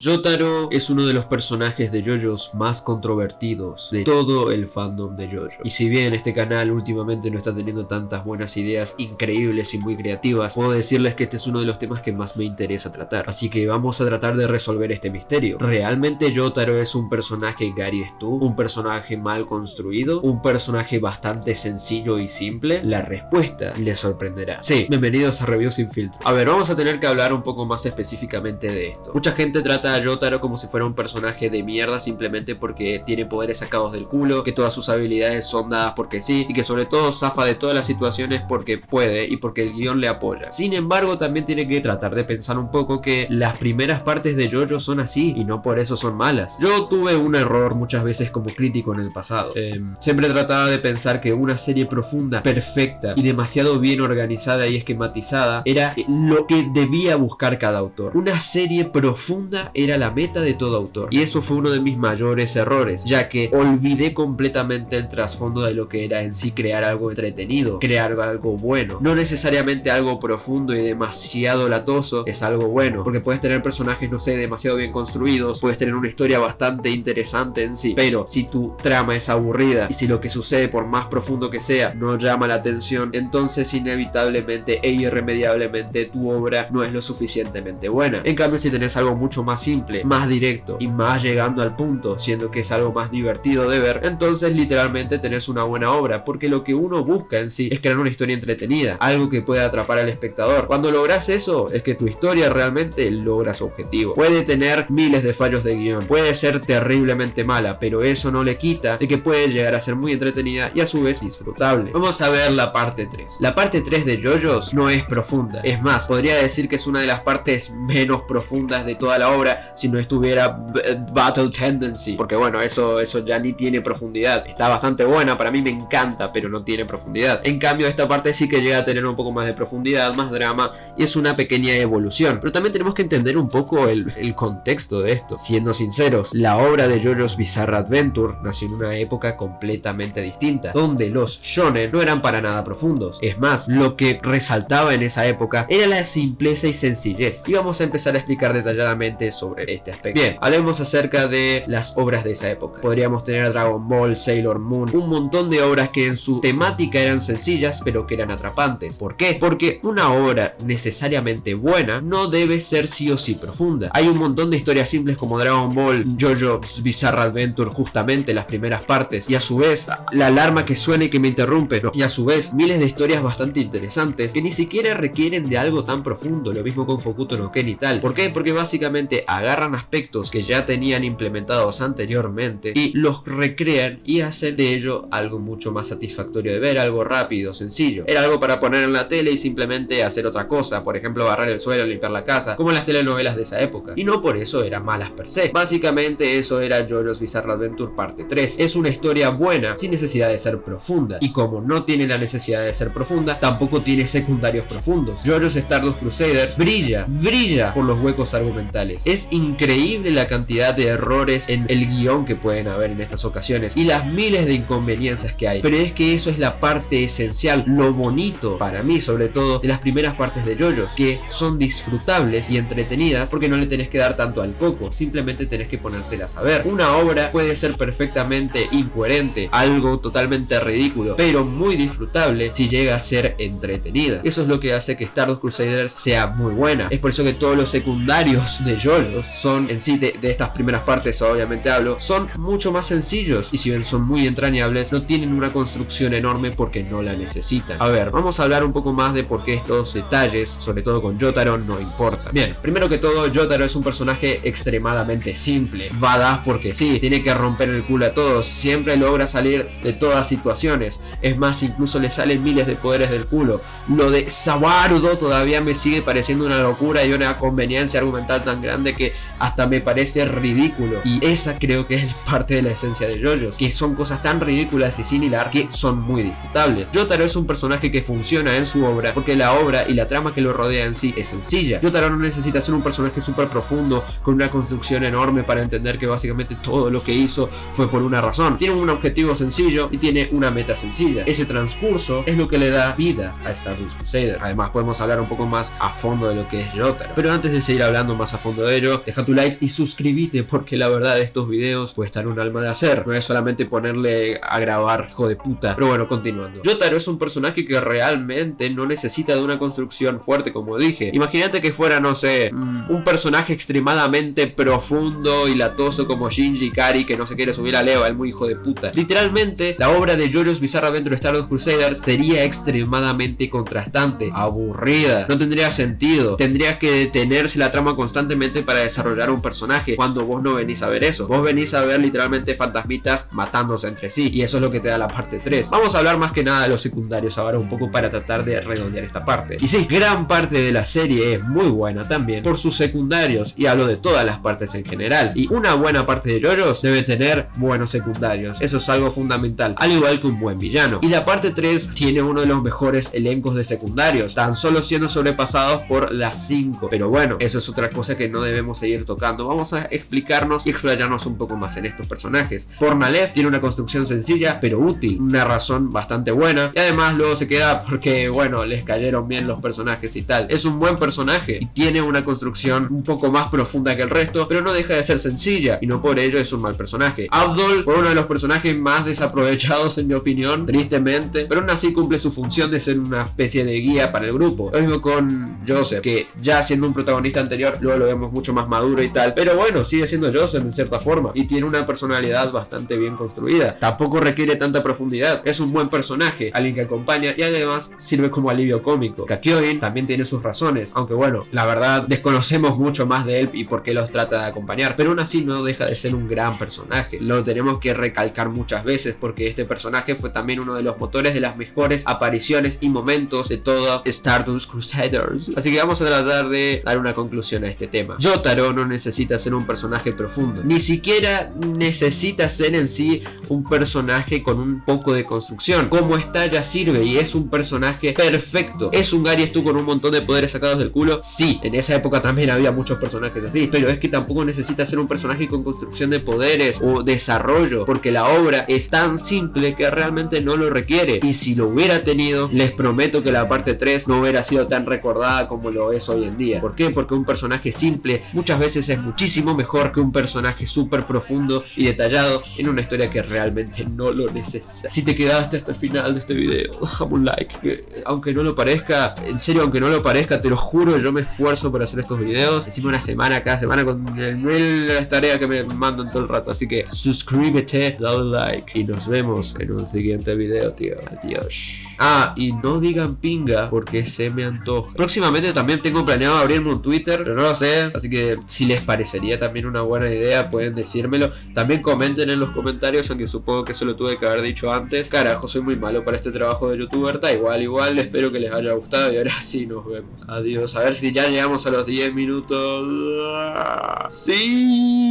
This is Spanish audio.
Jotaro es uno de los personajes de JoJo's más controvertidos de todo el fandom de JoJo. Y si bien este canal últimamente no está teniendo tantas buenas ideas increíbles y muy creativas, puedo decirles que este es uno de los temas que más me interesa tratar. Así que vamos a tratar de resolver este misterio. ¿Realmente Jotaro es un personaje Gary Stu? ¿Un personaje mal construido? ¿Un personaje bastante sencillo y simple? La respuesta les sorprenderá. Sí, bienvenidos a Review Sin Filtro. A ver, vamos a tener que hablar un poco más específicamente de esto. Mucha gente trata a Jotaro como si fuera un personaje de mierda simplemente porque tiene poderes sacados del culo, que todas sus habilidades son dadas porque sí, y que sobre todo zafa de todas las situaciones porque puede y porque el guión le apoya. Sin embargo, también tiene que tratar de pensar un poco que las primeras partes de JoJo son así y no por eso son malas. Yo tuve un error muchas veces como crítico en el pasado. Siempre trataba de pensar que una serie profunda, perfecta y demasiado bien organizada y esquematizada era lo que debía buscar cada autor. Una serie profunda era la meta de todo autor, y eso fue uno de mis mayores errores, ya que olvidé completamente el trasfondo de lo que era en sí crear algo entretenido, crear algo bueno. No necesariamente algo profundo y demasiado latoso es algo bueno, porque puedes tener personajes, no sé, demasiado bien construidos, puedes tener una historia bastante interesante en sí, pero si tu trama es aburrida y si lo que sucede, por más profundo que sea, no llama la atención, entonces inevitablemente e irremediablemente tu obra no es lo suficientemente buena. En cambio, si tenés algo mucho más simple, más directo y más llegando al punto, siendo que es algo más divertido de ver, entonces literalmente tenés una buena obra, porque lo que uno busca en sí es crear una historia entretenida, algo que pueda atrapar al espectador. Cuando logras eso, es que tu historia realmente logra su objetivo. Puede tener miles de fallos de guión, puede ser terriblemente mala, pero eso no le quita de que puede llegar a ser muy entretenida y a su vez disfrutable. Vamos a ver la parte 3. La parte 3 de JoJo's no es profunda, es más, podría decir que es una de las partes menos profundas de toda la obra si no estuviera Battle Tendency, porque bueno, eso ya ni tiene profundidad. Está bastante buena, para mí me encanta, pero no tiene profundidad. En cambio, esta parte sí que llega a tener un poco más de profundidad, más drama, y es una pequeña evolución. Pero también tenemos que entender un poco el contexto de esto. Siendo sinceros, la obra de JoJo's Bizarre Adventure nació en una época completamente distinta, donde los shonen no eran para nada profundos. Es más, lo que resaltaba en esa época era la simpleza y sencillez. Y vamos a empezar a explicar detalladamente sobre este aspecto. Bien, hablemos acerca de las obras de esa época. Podríamos tener Dragon Ball, Sailor Moon, un montón de obras que en su temática eran sencillas pero que eran atrapantes. ¿Por qué? Porque una obra necesariamente buena no debe ser sí o sí profunda. Hay un montón de historias simples como Dragon Ball, JoJo's Bizarre Adventure, justamente las primeras partes, y a su vez la alarma que suena y que me interrumpe, ¿no? Y a su vez miles de historias bastante interesantes que ni siquiera requieren de algo tan profundo. Lo mismo con Hokuto no Ken y tal. ¿Por qué? Porque básicamente agarran aspectos que ya tenían implementados anteriormente y los recrean y hacen de ello algo mucho más satisfactorio de ver, algo rápido, sencillo. Era algo para poner en la tele y simplemente hacer otra cosa, por ejemplo barrer el suelo, limpiar la casa, como en las telenovelas de esa época, y no por eso eran malas per se. Básicamente eso era JoJo's Bizarre Adventure parte 3. Es una historia buena sin necesidad de ser profunda, y como no tiene la necesidad de ser profunda, tampoco tiene secundarios profundos. JoJo's Stardust Crusaders brilla por los huecos argumentales. Es increíble la cantidad de errores en el guión que pueden haber en estas ocasiones y las miles de inconveniencias que hay, pero es que eso es la parte esencial, lo bonito para mí sobre todo de las primeras partes de JoJo's, que son disfrutables y entretenidas porque no le tenés que dar tanto al coco, simplemente tenés que ponértelas a ver. Una obra puede ser perfectamente incoherente, algo totalmente ridículo, pero muy disfrutable si llega a ser entretenida. Eso es lo que hace que Stardust Crusaders sea muy buena. Es por eso que todos los secundarios de JoJo's son en sí, de estas primeras partes obviamente hablo, son mucho más sencillos, y si bien son muy entrañables, no tienen una construcción enorme porque no la necesitan. A ver, vamos a hablar un poco más de por qué estos detalles, sobre todo con Jotaro, no importan. Bien, primero que todo, Jotaro es un personaje extremadamente simple, badass porque sí, tiene que romper el culo a todos, siempre logra salir de todas situaciones, es más, incluso le salen miles de poderes del culo. Lo de Sawarudo todavía me sigue pareciendo una locura y una conveniencia argumental tan grande que hasta me parece ridículo, y esa creo que es parte de la esencia de JoJo's, que son cosas tan ridículas y sin hilar que son muy disfrutables. Jotaro es un personaje que funciona en su obra porque la obra y la trama que lo rodea en sí es sencilla. Jotaro no necesita ser un personaje súper profundo con una construcción enorme para entender que básicamente todo lo que hizo fue por una razón. Tiene un objetivo sencillo y tiene una meta sencilla. Ese transcurso es lo que le da vida a Stardust Crusader. Además podemos hablar un poco más a fondo de lo que es Jotaro, pero antes de seguir hablando más a fondo de ello, yo, deja tu like y suscríbete, porque la verdad estos videos pues están un alma de hacer, no es solamente ponerle a grabar, hijo de puta. Pero bueno, continuando, Jotaro es un personaje que realmente no necesita de una construcción fuerte, como dije. Imagínate que fuera, no sé, un personaje extremadamente profundo y latoso como Shinji Ikari, que no se quiere subir a Eva, el muy hijo de puta. Literalmente, la obra de JoJo's Bizarre Adventure Stardust Crusader sería extremadamente contrastante, aburrida, no tendría sentido, tendrías que detenerse la trama constantemente para desarrollar un personaje, cuando vos no venís a ver eso, vos venís a ver literalmente fantasmitas matándose entre sí, y eso es lo que te da la parte 3. Vamos a hablar más que nada de los secundarios ahora un poco para tratar de redondear esta parte. Y sí, gran parte de la serie es muy buena también por sus secundarios, y hablo de todas las partes en general, y una buena parte de JoJo's debe tener buenos secundarios, eso es algo fundamental, al igual que un buen villano. Y la parte 3 tiene uno de los mejores elencos de secundarios, tan solo siendo sobrepasados por las 5, pero bueno, eso es otra cosa que no debemos seguir tocando. Vamos a explicarnos y explayarnos un poco más en estos personajes. Pornalev tiene una construcción sencilla pero útil, una razón bastante buena, y además luego se queda porque bueno, les cayeron bien los personajes y tal. Es un buen personaje y tiene una construcción un poco más profunda que el resto, pero no deja de ser sencilla, y no por ello es un mal personaje. Abdol fue uno de los personajes más desaprovechados en mi opinión, tristemente, pero aún así cumple su función de ser una especie de guía para el grupo. Lo mismo con Joseph, que ya siendo un protagonista anterior, luego lo vemos mucho más maduro y tal, pero bueno, sigue siendo Joseph en cierta forma, y tiene una personalidad bastante bien construida. Tampoco requiere tanta profundidad, es un buen personaje, alguien que acompaña y además sirve como alivio cómico. Kakyoin también tiene sus razones, aunque bueno, la verdad desconocemos mucho más de él y por qué los trata de acompañar, pero aún así no deja de ser un gran personaje. Lo tenemos que recalcar muchas veces porque este personaje fue también uno de los motores de las mejores apariciones y momentos de toda Stardust Crusaders. Así que vamos a tratar de dar una conclusión a este tema. Jotaro no necesita ser un personaje profundo, ni siquiera necesita ser en sí un personaje con un poco de construcción. Como está ya sirve y es un personaje perfecto. ¿Es un Gary Stu con un montón de poderes sacados del culo? Sí, en esa época también había muchos personajes así, pero es que tampoco necesita ser un personaje con construcción de poderes o desarrollo, porque la obra es tan simple que realmente no lo requiere, y si lo hubiera tenido, les prometo que la parte 3 no hubiera sido tan recordada como lo es hoy en día. ¿Por qué? Porque un personaje simple muchas veces es muchísimo mejor que un personaje súper profundo y detallado en una historia que realmente no lo necesita. Si te quedaste hasta el final de este video, déjame un like, que aunque no lo parezca, en serio, aunque no lo parezca, te lo juro, yo me esfuerzo por hacer estos videos, encima una semana, cada semana, con las tareas que me mandan todo el rato. Así que suscríbete, dale like y nos vemos en un siguiente video, tío. Adiós. Ah, y no digan pinga porque se me antoja. Próximamente también tengo planeado abrirme un Twitter, pero no lo sé, así que si les parecería también una buena idea pueden decírmelo. También comenten en los comentarios, aunque supongo que eso lo tuve que haber dicho antes. Carajo, soy muy malo para este trabajo de youtuber. Da igual, espero que les haya gustado y ahora sí nos vemos. Adiós, a ver si ya llegamos a los 10 minutos. Sí.